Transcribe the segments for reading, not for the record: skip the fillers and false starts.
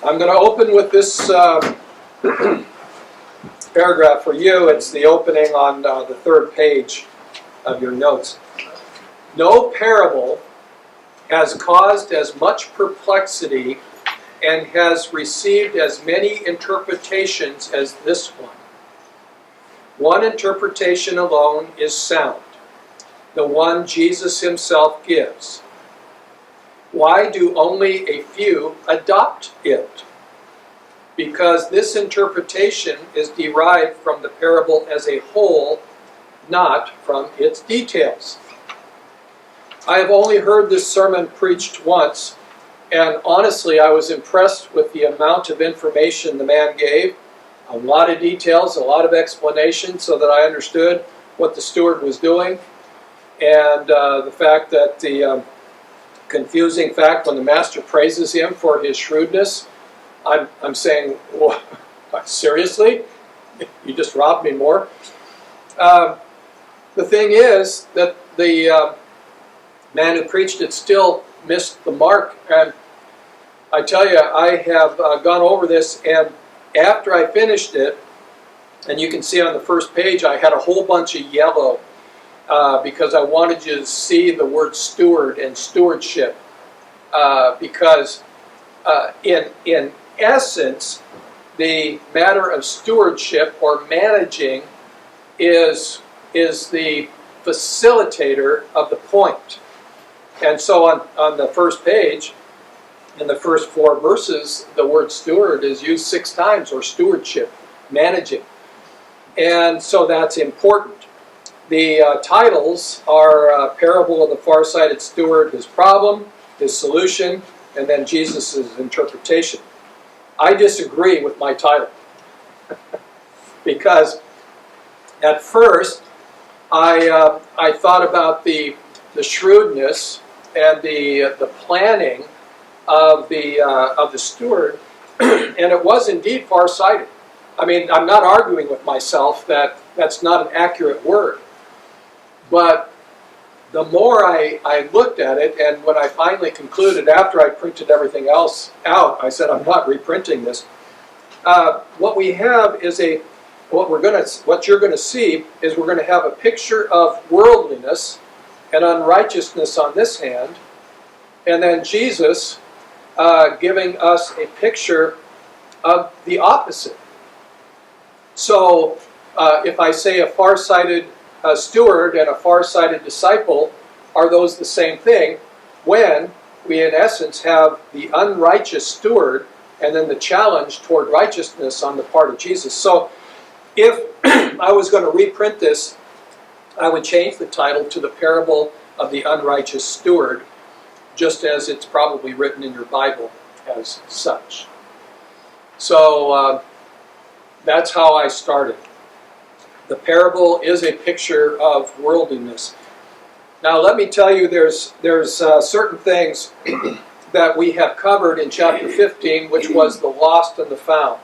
I'm going to open with this paragraph for you. It's the opening on the third page of your notes. No parable has caused as much perplexity and has received as many interpretations as this one. One interpretation alone is sound, the one Jesus himself gives. Why do only a few adopt it? Because this interpretation is derived from the parable as a whole, not from its details. I have only heard this sermon preached once, and honestly I was impressed with the amount of information the man gave, a lot of details, a lot of explanation so that I understood what the steward was doing, and the fact that the confusing fact when the master praises him for his shrewdness, I'm saying, well, seriously? You just robbed me more? The thing is that the man who preached it still missed the mark. And I tell you, I have gone over this, and after I finished it, and you can see on the first page, I had a whole bunch of yellow because I wanted you to see the word steward and stewardship. Because in essence, the matter of stewardship or managing is the facilitator of the point. And so on the first page, in the first 4 verses, the word steward is used 6 times, or stewardship, managing. And so that's important. The titles are Parable of the Far-Sighted Steward, his problem, his solution, and then Jesus' interpretation. I disagree with my title because at first I thought about the shrewdness and the planning of the steward, and it was indeed far-sighted. I mean, I'm not arguing with myself that that's not an accurate word, but the more I looked at it, and when I finally concluded after I printed everything else out, I said, I'm not reprinting this. What we have is what you're going to see is we're going to have a picture of worldliness and unrighteousness on this hand, and then Jesus giving us a picture of the opposite. So if I say a far-sighted steward and a far-sighted disciple, are those the same thing, when we in essence have the unrighteous steward and then the challenge toward righteousness on the part of Jesus? So if I was going to reprint this, I would change the title to The Parable of the Unrighteous Steward, just as it's probably written in your Bible as such. So that's how I started. The parable is a picture of worldliness. Now let me tell you, there's certain things that we have covered in chapter 15, which was the lost and the found.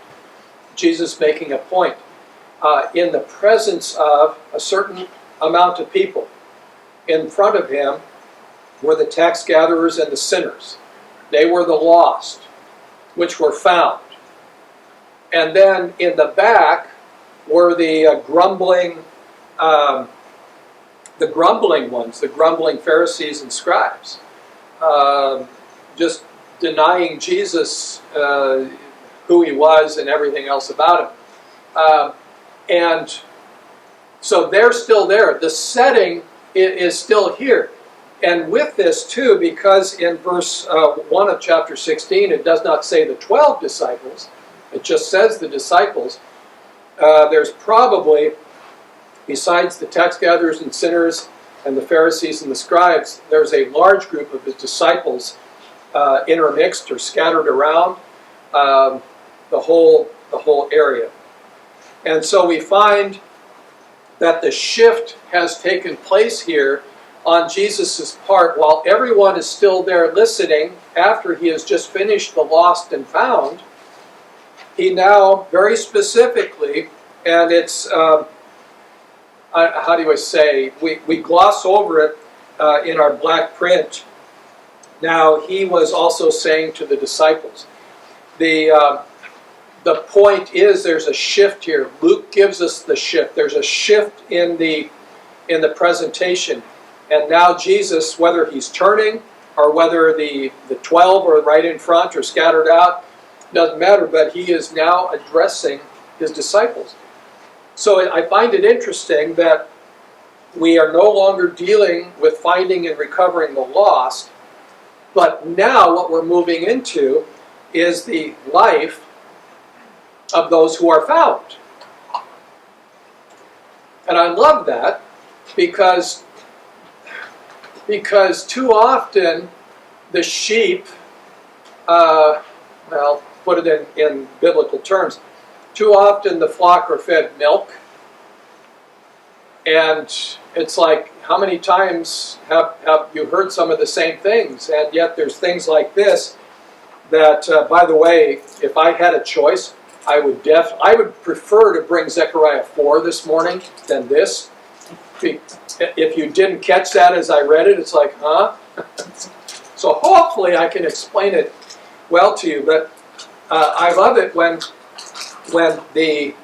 Jesus making a point. In the presence of a certain amount of people, in front of him were the tax gatherers and the sinners. They were the lost, which were found. And then in the back were the grumbling ones, the grumbling Pharisees and scribes, just denying Jesus, who he was and everything else about him. And so they're still there. The setting is still here. And with this too, because in verse 1 of chapter 16, it does not say the 12 disciples, it just says the disciples. There's probably, besides the tax gatherers and sinners and the Pharisees and the scribes, there's a large group of the disciples intermixed or scattered around the whole area. And so we find that the shift has taken place here on Jesus' part. While everyone is still there listening after he has just finished the lost and found, he now very specifically, and it's, how do I say, we gloss over it in our black print. Now he was also saying to the disciples. the point is there's a shift here. Luke gives us the shift. There's a shift in the presentation. And now Jesus, whether he's turning or whether the 12 are right in front or scattered out, doesn't matter, but he is now addressing his disciples. So I find it interesting that we are no longer dealing with finding and recovering the lost, but now what we're moving into is the life of those who are found. And I love that because too often the sheep, well, put it in biblical terms, too often the flock are fed milk, and it's like, how many times have you heard some of the same things? And yet there's things like this that, by the way, if I had a choice, I would prefer to bring Zechariah 4 this morning than this. If you didn't catch that as I read it, it's like, huh? So hopefully I can explain it well to you. But I love it when the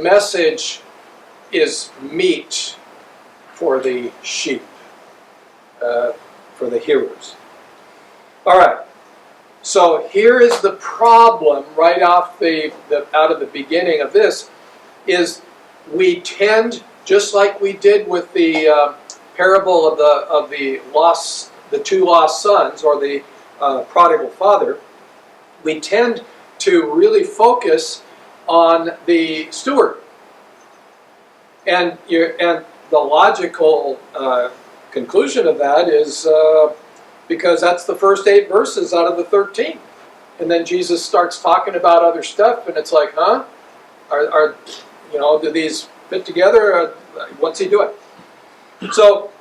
message is meat for the sheep, for the hearers. All right. So here is the problem right off out of the beginning of this, is we tend, just like we did with the parable of the two lost sons, or the prodigal father, we tend to really focus on the steward. And the logical conclusion of that is because that's the first 8 verses out of the 13. And then Jesus starts talking about other stuff, and it's like, huh? Do these fit together? What's he doing? So,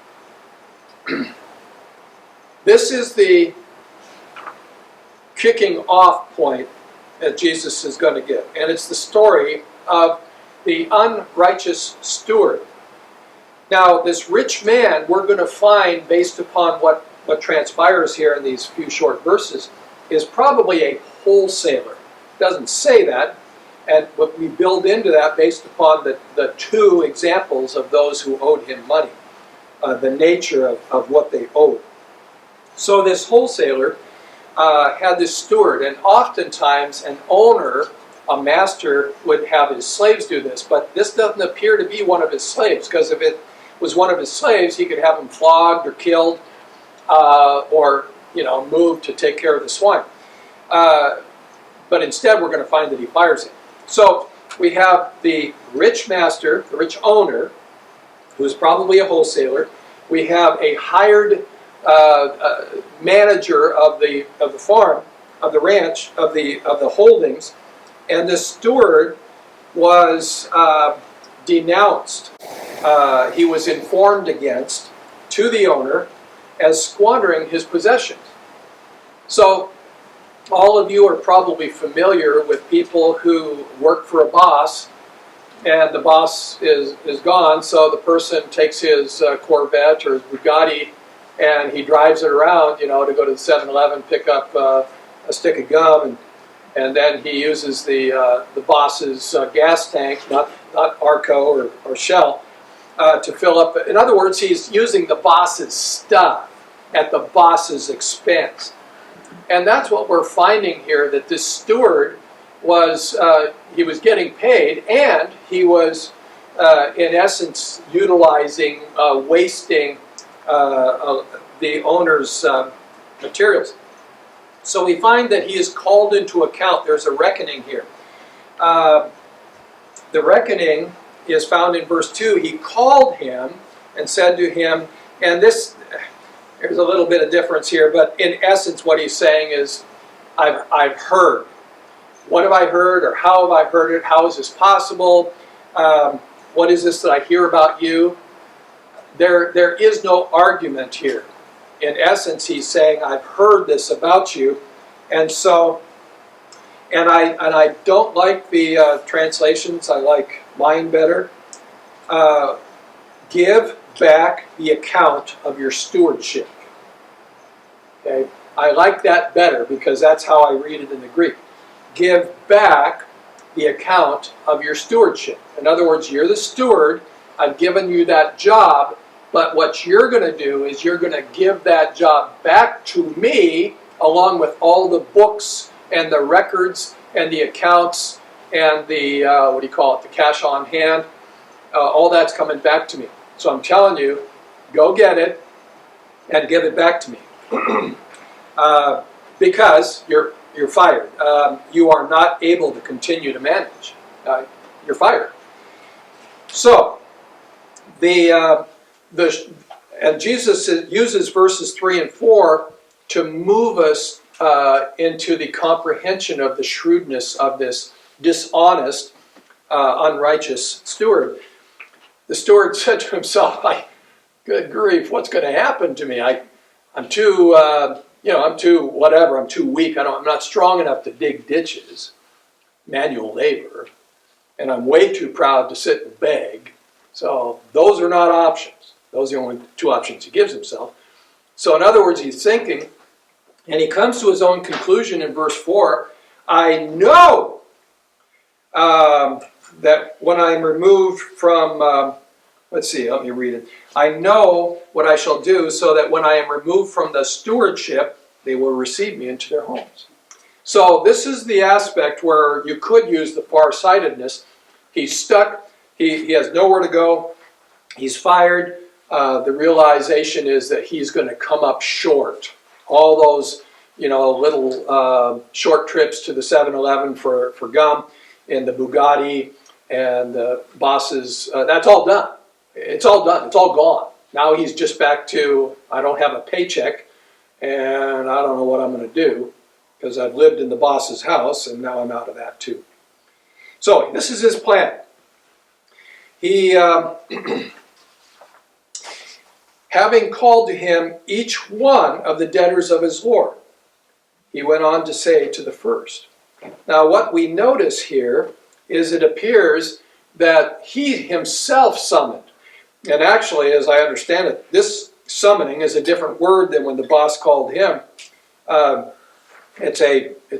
this is the kicking off point that Jesus is going to give. And it's the story of the unrighteous steward. Now, this rich man, we're going to find, based upon what transpires here in these few short verses, is probably a wholesaler. It doesn't say that, but we build into that based upon the 2 examples of those who owed him money, the nature of what they owed. So this wholesaler had this steward, and oftentimes an owner, a master, would have his slaves do this, but this doesn't appear to be one of his slaves, because if it was one of his slaves, he could have him flogged or killed, or moved to take care of the swine. But instead, we're going to find that he fires him. So we have the rich master, the rich owner, who is probably a wholesaler. We have a hired manager of the farm, of the ranch, of the holdings, and the steward was denounced. He was informed against to the owner as squandering his possessions. So all of you are probably familiar with people who work for a boss, and the boss is gone, so the person takes his Corvette or his Bugatti and he drives it around, to go to the 7-Eleven, pick up a stick of gum, and then he uses the boss's gas tank, not Arco or Shell, to fill up. In other words, he's using the boss's stuff at the boss's expense. And that's what we're finding here, that this steward was getting paid, and he was, in essence, utilizing, wasting the owner's materials. So we find that he is called into account. There's a reckoning here. The reckoning is found in verse 2. He called him and said to him, and there's a little bit of difference here, but in essence what he's saying is, I've heard. What have I heard, or how have I heard it? How is this possible? What is this that I hear about you? There is no argument here. In essence, he's saying, I've heard this about you. And so, and I don't like the translations. I like mine better. Give back the account of your stewardship. Okay? I like that better because that's how I read it in the Greek. Give back the account of your stewardship. In other words, you're the steward. I've given you that job, but what you're going to do is you're going to give that job back to me along with all the books and the records and the accounts and the, the cash on hand. All that's coming back to me. So I'm telling you, go get it and give it back to me. Because you're fired. You are not able to continue to manage. You're fired. So, and Jesus uses verses 3 and 4 to move us into the comprehension of the shrewdness of this dishonest, unrighteous steward. The steward said to himself, good grief, what's going to happen to me? I'm too, I'm too weak. I'm not strong enough to dig ditches, manual labor, and I'm way too proud to sit and beg. So those are not options. Those are the only two options he gives himself. So in other words, he's thinking, and he comes to his own conclusion in verse 4, I know that when I'm removed from, let me read it. I know what I shall do so that when I am removed from the stewardship, they will receive me into their homes. So this is the aspect where you could use the farsightedness. He's stuck. He has nowhere to go. He's fired. The realization is that he's going to come up short. All those, little short trips to the 7-Eleven for gum and the Bugatti and the bosses, that's all done. It's all done. It's all gone. Now he's just back to, I don't have a paycheck and I don't know what I'm going to do because I've lived in the boss's house and now I'm out of that too. So this is his plan. He, having called to him each one of the debtors of his Lord, he went on to say to the first. Now what we notice here is it appears that he himself summoned. And actually, as I understand it, this summoning is a different word than when the boss called him. It's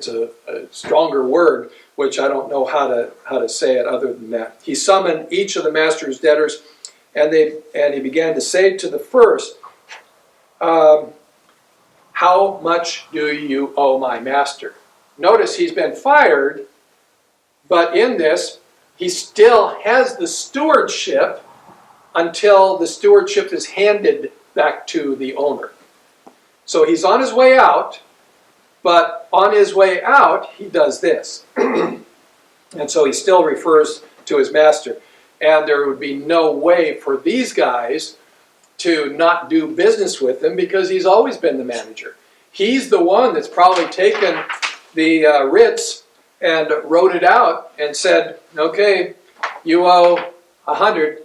a stronger word, which I don't know how to say it other than that. He summoned each of the master's debtors, and he began to say to the first, how much do you owe my master? Notice he's been fired, but in this, he still has the stewardship until the stewardship is handed back to the owner. So he's on his way out, but on his way out, he does this. And so he still refers to his master. And there would be no way for these guys to not do business with him because he's always been the manager. He's the one that's probably taken the writs and wrote it out and said, okay, you owe 100.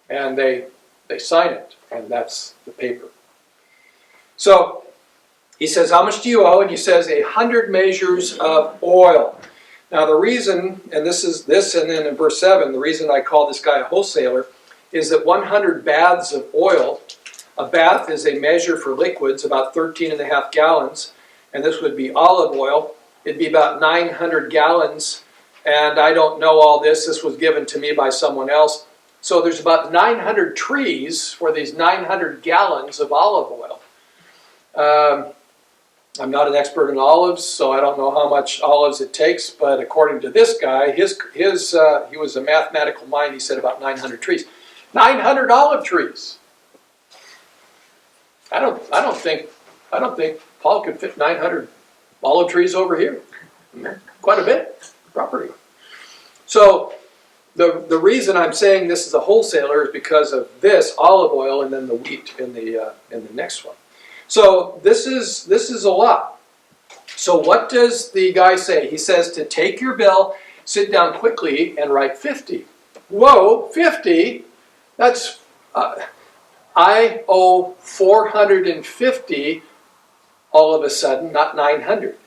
And they sign it, and that's the paper. So he says, how much do you owe? And he says, 100 measures of oil. Now the reason, and this is this, and then in verse 7, the reason I call this guy a wholesaler is that 100 baths of oil, a bath is a measure for liquids, about 13.5 gallons, and this would be olive oil. It'd be about 900 gallons, and I don't know all this. This was given to me by someone else. So there's about 900 trees for these 900 gallons of olive oil. I'm not an expert in olives, so I don't know how much olives it takes, but according to this guy, he was a mathematical mind, he said about 900 trees. 900 olive trees! I don't think Paul could fit 900 olive trees over here. Quite a bit property. So the reason I'm saying this is a wholesaler is because of this olive oil and then the wheat in the next one. So this is a lot. So what does the guy say? He says to take your bill, sit down quickly, and write 50. Whoa, 50? That's I owe 450 all of a sudden, not 900.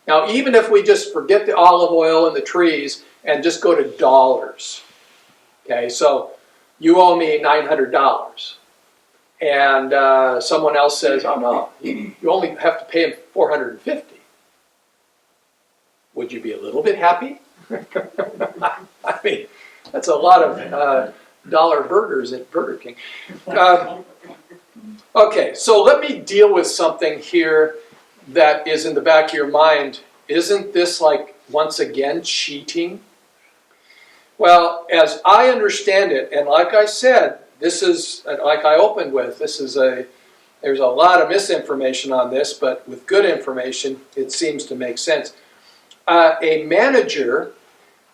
Now, even if we just forget the olive oil and the trees and just go to dollars, okay, so you owe me $900. and someone else says, oh no, you only have to pay him $450. Would you be a little bit happy? I mean, that's a lot of dollar burgers at Burger King. Okay, so let me deal with something here that is in the back of your mind. Isn't this like, once again, cheating? Well, as I understand it, and like I said, this is, like I opened with, there's a lot of misinformation on this, but with good information, it seems to make sense. A manager,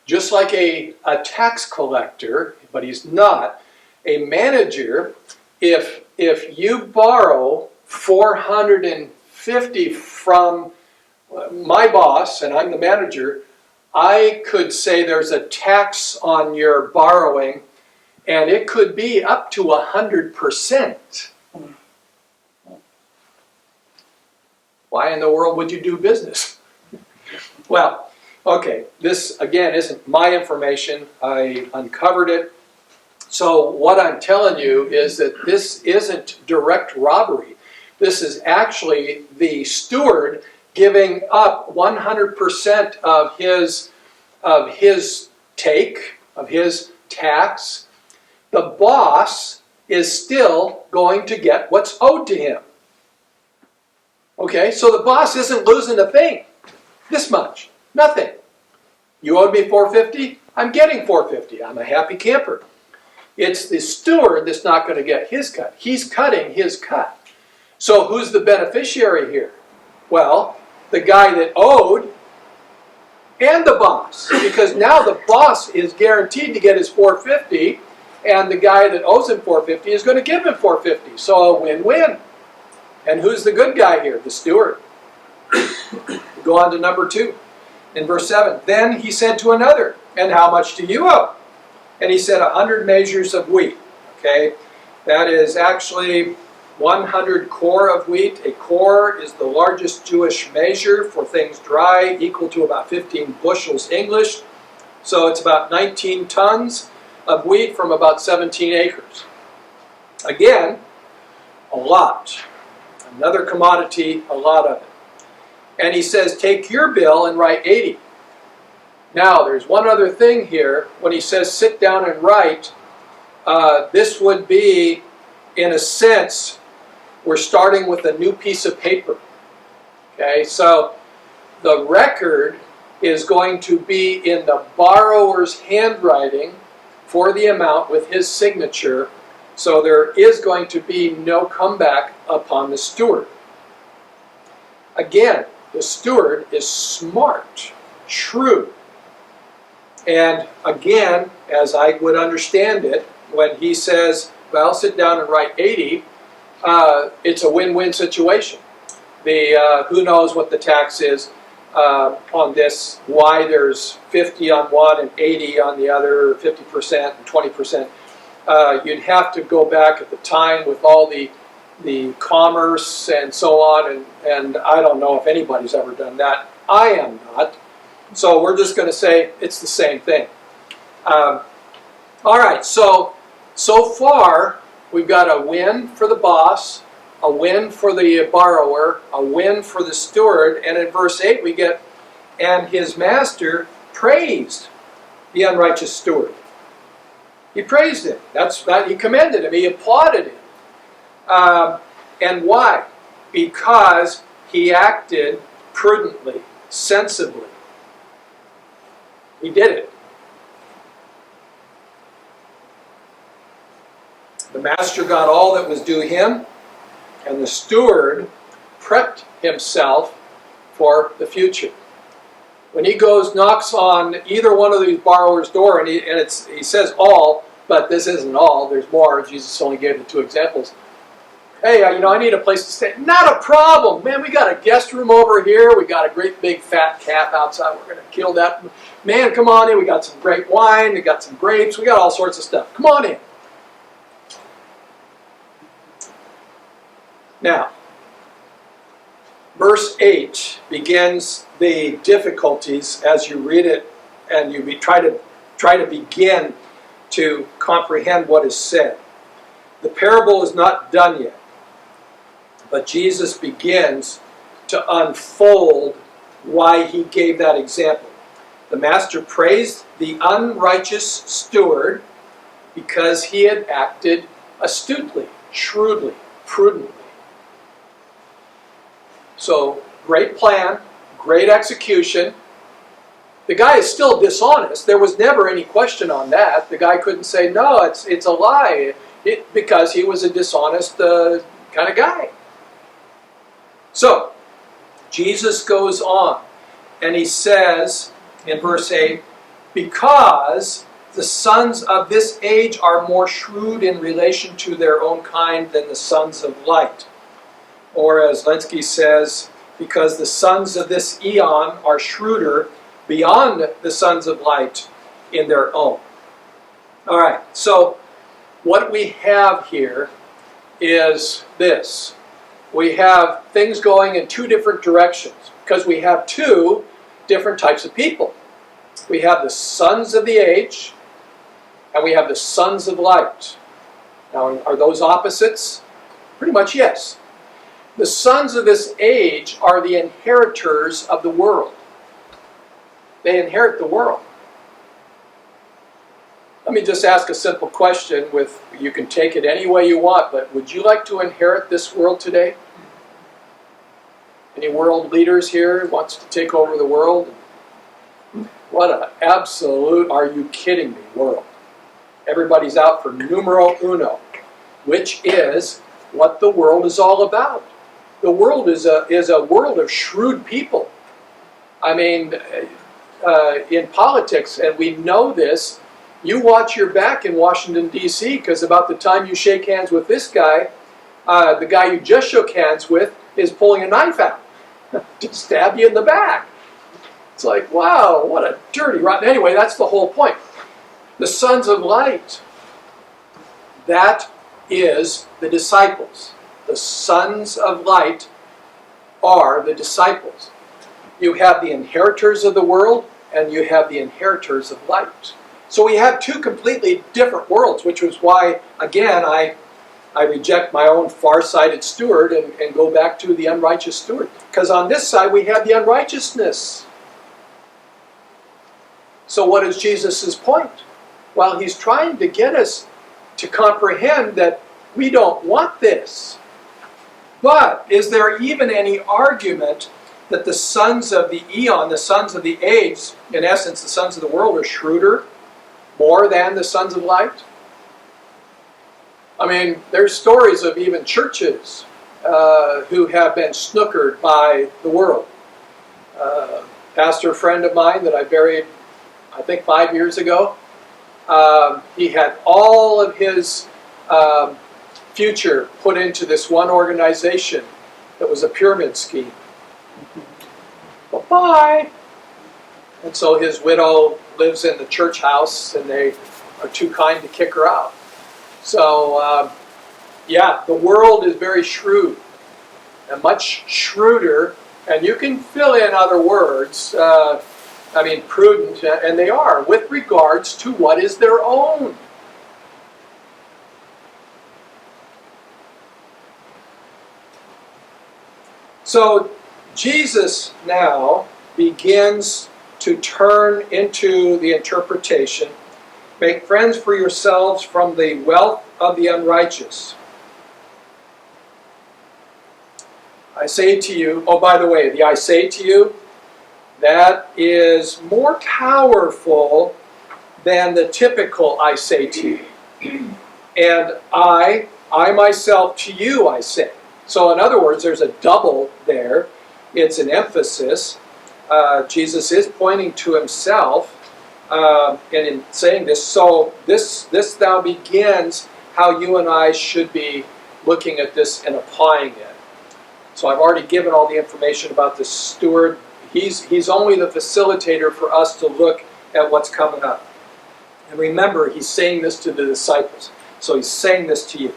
just like a tax collector, but he's not, a manager, if you borrow $450 from my boss, and I'm the manager, I could say there's a tax on your borrowing, and it could be up to 100%. Why in the world would you do business? Well, okay, this again isn't my information. I uncovered it. So what I'm telling you is that this isn't direct robbery. This is actually the steward giving up 100% of his tax. The boss is still going to get what's owed to him. Okay, so the boss isn't losing a thing. This much, nothing. You owed me $450, I'm getting $450. I'm a happy camper. It's the steward that's not going to get his cut. He's cutting his cut. So who's the beneficiary here? Well, the guy that owed and the boss, because now the boss is guaranteed to get his $450, and the guy that owes him $450 is going to give him $450. So a win-win. And who's the good guy here? The steward. Go on to number 2. In verse 7, then he said to another, and how much do you owe? And he said 100 measures of wheat. Okay, that is actually 100 core of wheat. A core is the largest Jewish measure for things dry, equal to about 15 bushels English. So it's about 19 tons of wheat from about 17 acres. Again, a lot. Another commodity, a lot of it. And he says, take your bill and write 80. Now, there's one other thing here. When he says sit down and write, this would be, in a sense, we're starting with a new piece of paper. Okay, so the record is going to be in the borrower's handwriting for the amount with his signature. So there is going to be no comeback upon the steward. Again, the steward is smart, shrewd. And again, as I would understand it, when he says, well, sit down and write 80, it's a win-win situation. Who knows what the tax is on this, why there's 50 on one and 80 on the other, 50% and 20%. You'd have to go back at the time with all the commerce and so on, and I don't know if anybody's ever done that. I am not. So we're just going to say it's the same thing. All right, so far we've got a win for the boss, a win for the borrower, a win for the steward, and in verse 8 we get, and his master praised the unrighteous steward. He praised him. He commended him. He applauded him. And why? Because he acted prudently, sensibly. He did it. The master got all that was due him, and the steward prepped himself for the future. When he goes, knocks on either one of these borrowers' door, and he says all, but this isn't all, there's more. Jesus only gave the 2 examples. Hey, I need a place to stay. Not a problem. Man, we got a guest room over here. We got a great big fat calf outside. We're going to kill that. Man, come on in. We got some great wine. We got some grapes. We got all sorts of stuff. Come on in. Now, verse 8 begins the difficulties as you read it and you try to begin to comprehend what is said. The parable is not done yet, but Jesus begins to unfold why he gave that example. The master praised the unrighteous steward because he had acted astutely, shrewdly, prudently. So, great plan, great execution. The guy is still dishonest. There was never any question on that. The guy couldn't say, no, it's a lie, because he was a dishonest kind of guy. So, Jesus goes on, and he says in verse 8, because the sons of this age are more shrewd in relation to their own kind than the sons of light. Or as Lenski says, because the sons of this eon are shrewder beyond the sons of light in their own. All right, so what we have here is this. We have things going in two different directions because we have two different types of people. We have the sons of the age and we have the sons of light. Now, are those opposites? Pretty much yes. The sons of this age are the inheritors of the world. They inherit the world. Let me just ask a simple question you can take it any way you want, but would you like to inherit this world today? Any world leaders here wants to take over the world? What an absolute, are you kidding me, world. Everybody's out for numero uno, which is what the world is all about. The world is a world of shrewd people. I mean, in politics, and we know this, you watch your back in Washington, D.C., because about the time you shake hands with this guy, the guy you just shook hands with is pulling a knife out to stab you in the back. It's like, wow, what a dirty, rotten. Anyway, that's the whole point. The sons of light, that is the disciples. The sons of light are the disciples. You have the inheritors of the world, and you have the inheritors of light. So we have two completely different worlds, which was why, again, I reject my own far-sighted steward and go back to the unrighteous steward. Because on this side, we have the unrighteousness. So what is Jesus' point? Well, he's trying to get us to comprehend that we don't want this. But is there even any argument that the sons of the eon, the sons of the age, in essence, the sons of the world, are shrewder more than the sons of light? I mean, there's stories of even churches who have been snookered by the world. Pastor friend of mine that I buried, I think 5 years ago, he had all of his future put into this one organization that was a pyramid scheme. Bye-bye. And so his widow lives in the church house, and they are too kind to kick her out. So, yeah, the world is very shrewd, and much shrewder, and you can fill in other words, prudent, and they are, with regards to what is their own. So Jesus now begins to turn into the interpretation. Make friends for yourselves from the wealth of the unrighteous. I say to you, oh, by the way, the I say to you, that is more powerful than the typical I say to you. And I myself to you, I say. So in other words, there's a double there. It's an emphasis. Jesus is pointing to himself and in saying this. So this now begins how you and I should be looking at this and applying it. So I've already given all the information about the steward. He's only the facilitator for us to look at what's coming up. And remember, he's saying this to the disciples. So he's saying this to you.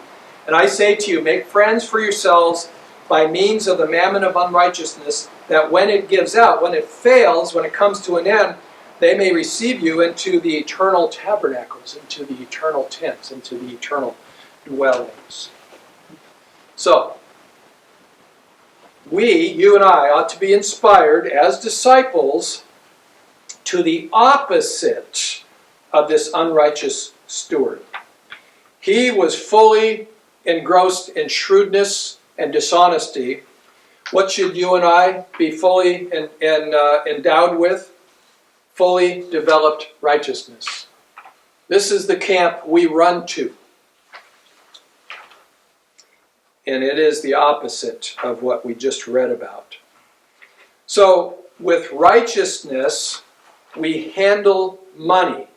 And I say to you, make friends for yourselves by means of the mammon of unrighteousness, that when it gives out, when it fails, when it comes to an end, they may receive you into the eternal tabernacles, into the eternal tents, into the eternal dwellings. So, you and I, ought to be inspired as disciples to the opposite of this unrighteous steward. He was fully engrossed in shrewdness and dishonesty. What should you and I be fully endowed with? Fully developed righteousness. This is the camp we run to. And it is the opposite of what we just read about. So, with righteousness, we handle money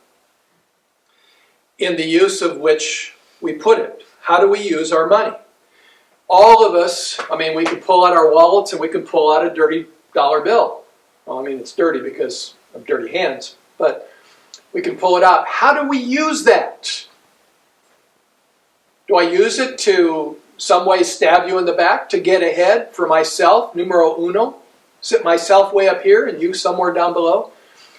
in the use of which we put it. How do we use our money? All of us, we can pull out our wallets and we can pull out a dirty dollar bill. Well, it's dirty because of dirty hands, but we can pull it out. How do we use that? Do I use it to some way stab you in the back to get ahead for myself, numero uno? Sit myself way up here and you somewhere down below?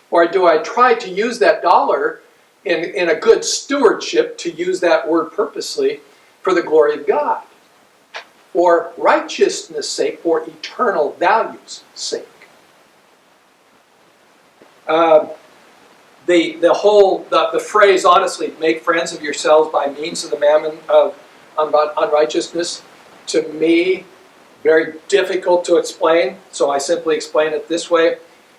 Or do I try to use that dollar in a good stewardship, to use that word purposely, for the glory of God? For righteousness' sake, for eternal value's sake. The phrase, honestly, make friends of yourselves by means of the mammon of unrighteousness, to me, very difficult to explain, so I simply explain it this way.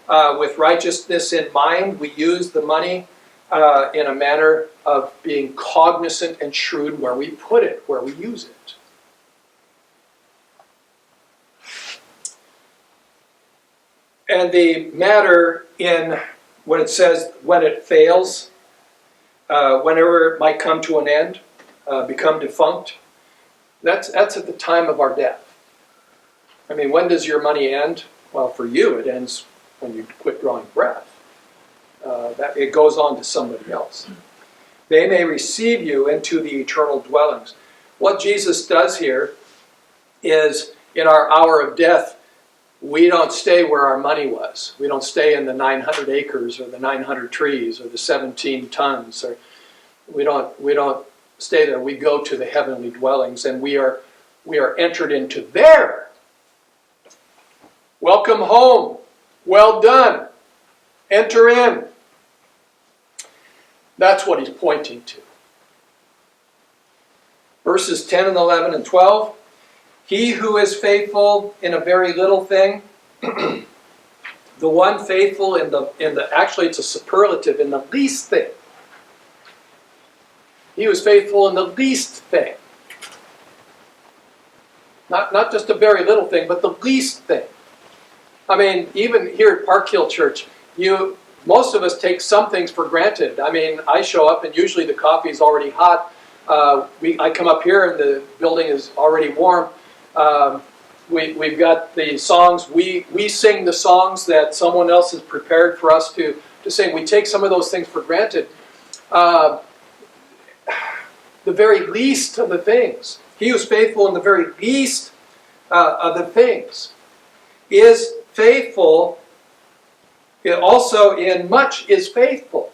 With righteousness in mind, we use the money in a manner of being cognizant and shrewd where we put it, where we use it. And the matter in when it says, when it fails, whenever it might come to an end, become defunct, that's at the time of our death. When does your money end? Well, for you, it ends when you quit drawing breath. It goes on to somebody else. They may receive you into the eternal dwellings. What Jesus does here is, in our hour of death, we don't stay where our money was. We don't stay in the 900 acres or the 900 trees or the 17 tons. Or we don't stay there. We go to the heavenly dwellings, and we are entered into there. Welcome home. Well done. Enter in. That's what he's pointing to. Verses 10 and 11 and 12. He who is faithful in a very little thing, the one faithful in the actually it's a superlative, in the least thing. He was faithful in the least thing. Not just a very little thing, but the least thing. Even here at Park Hill Church, most of us take some things for granted. I show up and usually the coffee is already hot. I come up here and the building is already warm. We've got the songs. We sing the songs that someone else has prepared for us to sing. We take some of those things for granted. The very least of the things. He who's faithful in the very least of the things is faithful. It also in much is faithful.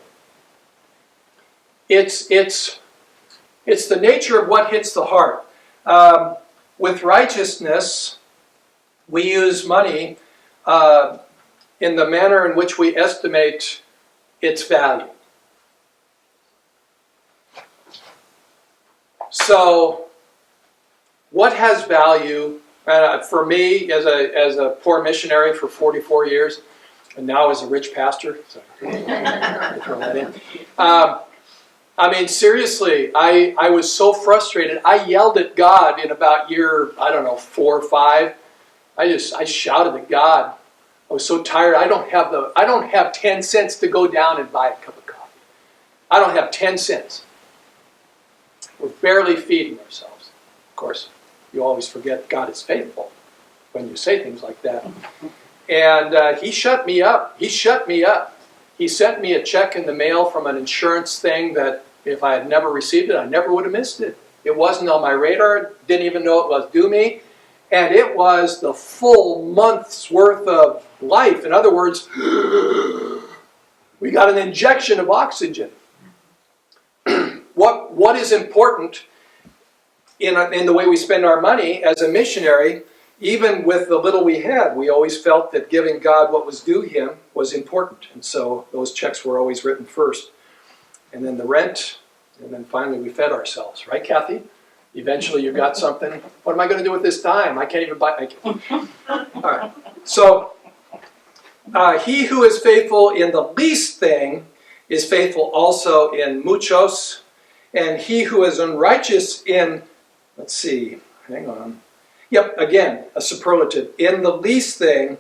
It's the nature of what hits the heart. With righteousness, we use money in the manner in which we estimate its value. So, what has value? For me, as a poor missionary for 44 years, and now as a rich pastor, so throw that in. Seriously, I was so frustrated. I yelled at God in about year, 4 or 5. I shouted at God. I was so tired. I don't have 10 cents to go down and buy a cup of coffee. I don't have 10 cents. We're barely feeding ourselves. Of course, you always forget God is faithful when you say things like that. And he shut me up. He shut me up. He sent me a check in the mail from an insurance thing that if I had never received it, I never would have missed it. It wasn't on my radar. Didn't even know it was due me. And it was the full month's worth of life. In other words, we got an injection of oxygen. What is important in the way we spend our money as a missionary, even with the little we had, we always felt that giving God what was due him was important. And so those checks were always written first. And then the rent, and then finally we fed ourselves. Right, Kathy? Eventually you got something. What am I going to do with this dime? I can't even buy it. All right. So he who is faithful in the least thing is faithful also in muchos. And he who is unrighteous in, let's see, hang on. Yep, again, a superlative. In the least thing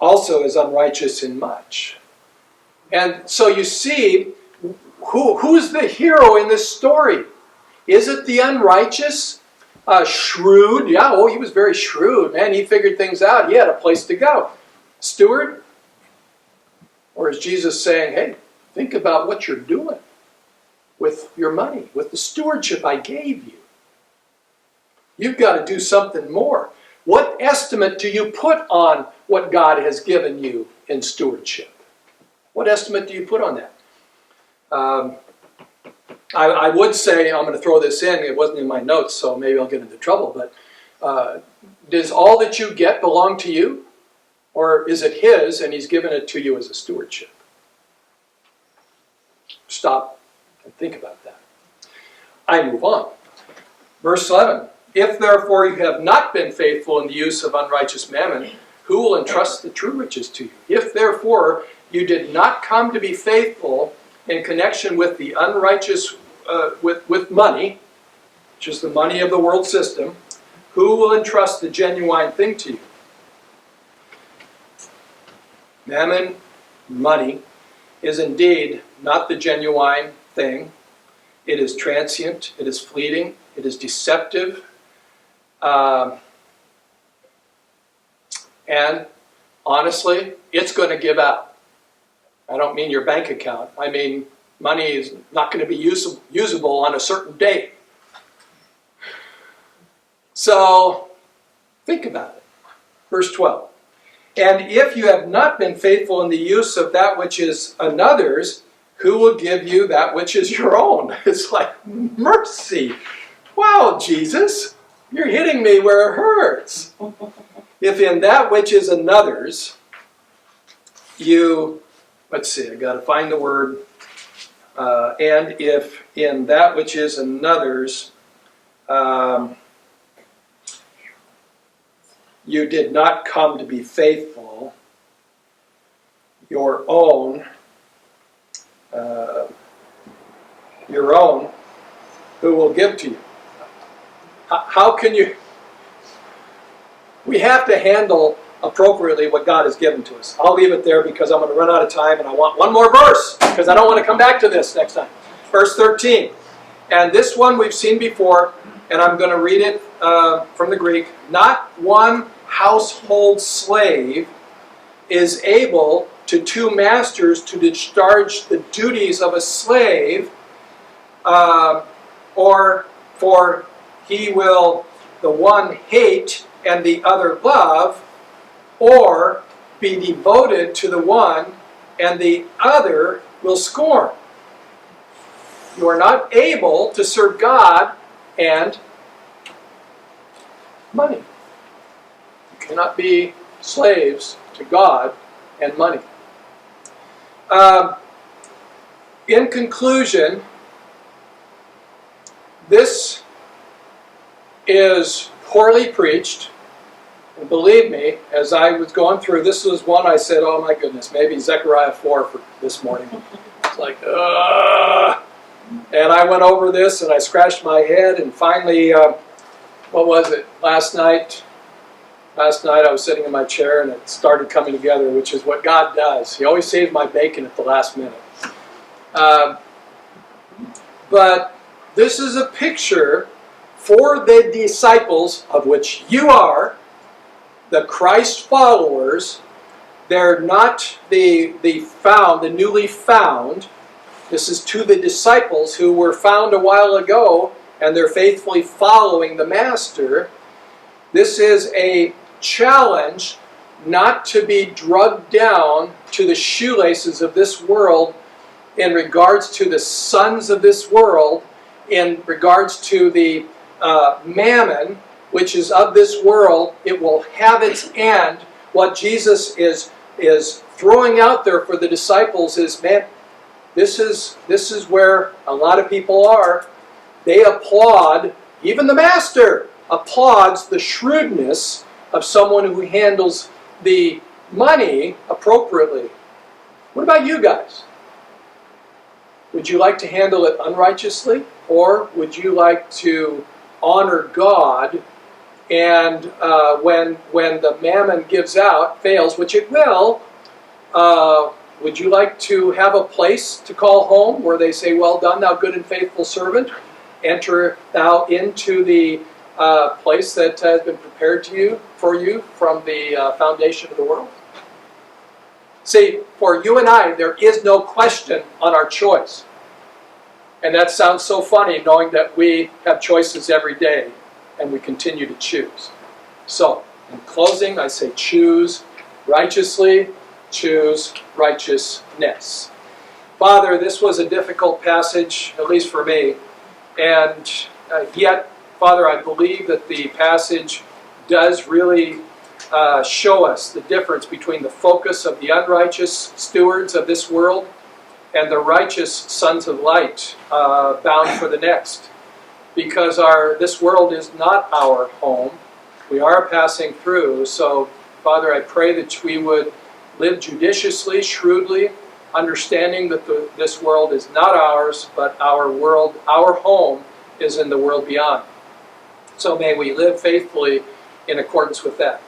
also is unrighteous in much. And so you see, who's the hero in this story? Is it the unrighteous? Shrewd? Yeah, oh, he was very shrewd, man. He figured things out. He had a place to go. Steward? Or is Jesus saying, hey, think about what you're doing with your money, with the stewardship I gave you? You've got to do something more. What estimate do you put on what God has given you in stewardship? What estimate do you put on that? I would say, I'm going to throw this in, it wasn't in my notes, so maybe I'll get into trouble, but does all that you get belong to you? Or is it his and he's given it to you as a stewardship? Stop and think about that. I move on. Verse 11. If therefore you have not been faithful in the use of unrighteous mammon, who will entrust the true riches to you? If therefore you did not come to be faithful in connection with the unrighteous, with money, which is the money of the world system, who will entrust the genuine thing to you? Mammon, money, is indeed not the genuine thing. It is transient, it is fleeting, it is deceptive, and honestly, it's going to give out. I don't mean your bank account. I mean money is not going to be usable on a certain date. So, think about it. Verse 12. And if you have not been faithful in the use of that which is another's, who will give you that which is your own? It's like, mercy. Wow, Jesus, you're hitting me where it hurts. If in that which is another's, you, let's see, I got to find the word. And if in that which is another's, you did not come to be faithful, your own, who will give to you? How can you? We have to handle appropriately what God has given to us. I'll leave it there because I'm going to run out of time and I want one more verse because I don't want to come back to this next time. Verse 13. And this one we've seen before, and I'm going to read it from the Greek. Not one household slave is able to two masters to discharge the duties of a slave, or for he will the one hate and the other love, or be devoted to the one and the other will scorn. You are not able to serve God and money. You cannot be slaves to God and money. In conclusion, this is poorly preached. And believe me, as I was going through, this was one I said, oh my goodness, maybe Zechariah 4 for this morning. It's like, ugh. And I went over this and I scratched my head and finally, what was it, last night I was sitting in my chair and it started coming together, which is what God does. He always saves my bacon at the last minute. But this is a picture for the disciples, of which you are, the Christ followers. They're not the newly found. This is to the disciples who were found a while ago and they're faithfully following the Master. This is a challenge not to be drugged down to the shoelaces of this world in regards to the sons of this world, in regards to the mammon, which is of this world, it will have its end. What Jesus is throwing out there for the disciples is, man, this is where a lot of people are. They applaud, even the master applauds the shrewdness of someone who handles the money appropriately. What about you guys? Would you like to handle it unrighteously? Or would you like to honor God, and when the mammon gives out, fails, which it will, would you like to have a place to call home where they say, well done, thou good and faithful servant? Enter thou into the place that has been prepared for you from the foundation of the world? See, for you and I, there is no question on our choice. And that sounds so funny, knowing that we have choices every day and we continue to choose. So, in closing, I say choose righteously, choose righteousness. Father, this was a difficult passage, at least for me. And yet, Father, I believe that the passage does really show us the difference between the focus of the unrighteous stewards of this world and the righteous sons of light bound for the next. Because this world is not our home. We are passing through. So, Father, I pray that we would live judiciously, shrewdly, understanding that this world is not ours, but our home is in the world beyond. So may we live faithfully in accordance with that.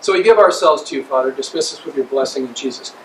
So we give ourselves to you, Father. Dismiss us with your blessing in Jesus' name.